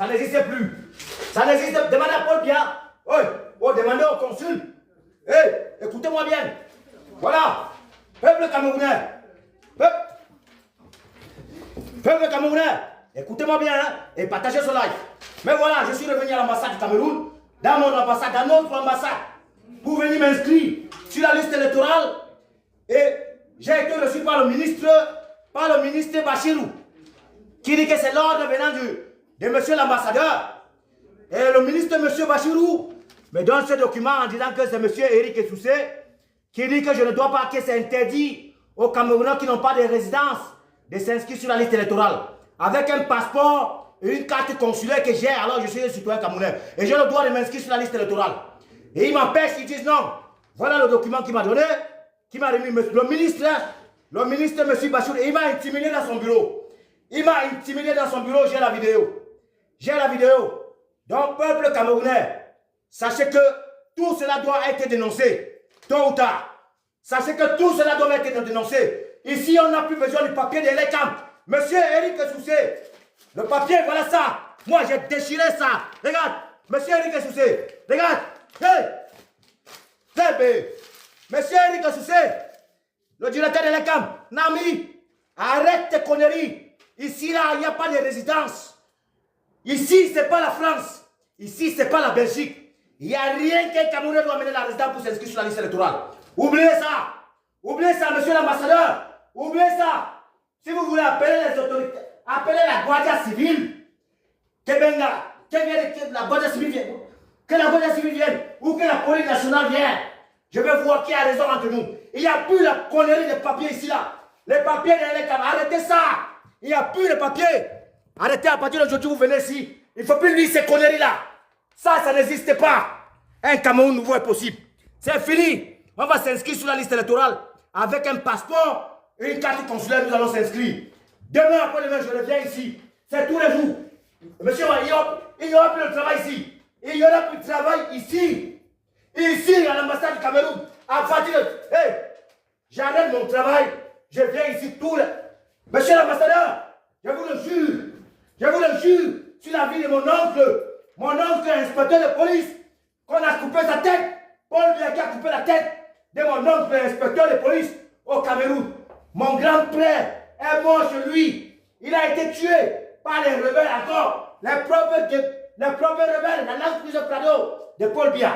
Ça n'existe plus. Ça n'existe plus. Demandez à Paul Biya. Oui, oh, demandez au consul. Écoutez-moi bien. Voilà. Peuple camerounais. Peuple camerounais. Écoutez-moi bien hein, et partagez ce live. Mais voilà, je suis revenu à l'ambassade du Cameroun, dans mon ambassade, dans notre ambassade, pour venir m'inscrire sur la liste électorale. Et j'ai été reçu par le ministre Bachirou, qui dit que c'est l'ordre venant de monsieur l'ambassadeur. Et le ministre monsieur Bachirou me donne ce document en disant que c'est monsieur Eric Essoussé, qui dit que je ne dois pas, que c'est interdit aux Camerounais qui n'ont pas de résidence de s'inscrire sur la liste électorale. Avec un passeport et une carte consulaire que j'ai, alors je suis un citoyen camerounais. Et j'ai le droit de m'inscrire sur la liste électorale. Et ils m'empêchent, ils disent non. Voilà le document qu'il m'a donné, qui m'a remis le ministre M. Bachirou, il m'a intimidé dans son bureau. Il m'a intimidé dans son bureau, j'ai la vidéo. J'ai la vidéo. Donc, peuple camerounais, sachez que tout cela doit être dénoncé, tôt ou tard. Sachez que tout cela doit être dénoncé. Ici, on n'a plus besoin du papier de l'ECAM. Monsieur Eric Essoussé, le papier, voilà ça. Moi, j'ai déchiré ça. Regarde, monsieur Eric Essoussé, regarde. Monsieur Eric Essoussé, le directeur de l'ECAM, Nami, arrête tes conneries. Ici, là, il n'y a pas de résidence. Ici, ce n'est pas la France. Ici, ce n'est pas la Belgique. Il n'y a rien qu'un Camerounais doit amener la résidence pour s'inscrire sur la liste électorale. Oubliez ça. Oubliez ça, monsieur l'ambassadeur. Oubliez ça. Si vous voulez appeler les autorités, appelez la Guardia civile. Que la Guardia civile vienne. Que la Guardia civile vienne. Ou que la police nationale vienne. Je vais voir qui a raison entre nous. Il n'y a plus la connerie de papier ici là. Les papiers de l'État. Arrêtez ça. Il n'y a plus de papiers. Arrêtez à partir d'aujourd'hui, vous venez ici. Il ne faut plus lire ces conneries là. Ça n'existe pas. Un Cameroun nouveau est possible. C'est fini. On va s'inscrire sur la liste électorale avec un passeport et une carte consulaire. Nous allons s'inscrire. Demain, après-demain, je reviens ici. C'est tous les jours. Monsieur, il n'y aura plus de travail ici. Il n'y aura plus de travail ici. Ici, à l'ambassade du Cameroun. À partir de... j'arrête mon travail. Je viens ici tous les... Monsieur l'ambassadeur, je vous le jure, sur la vie de mon oncle est inspecteur de police, qu'on a coupé sa tête. Paul Biya qui a coupé la tête de mon oncle inspecteur de police au Cameroun. Mon grand-père est mort chez lui. Il a été tué par les rebelles encore. Les propres rebelles, la lance plus de Prado de Paul Biya.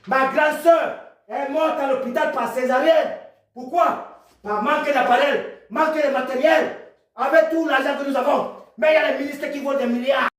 Ma grande-sœur est morte à l'hôpital par césarienne. Pourquoi? Par manque d'appareil, manque de matériel, avec tout l'argent que nous avons. Mais il y a les ministres qui volent des milliards.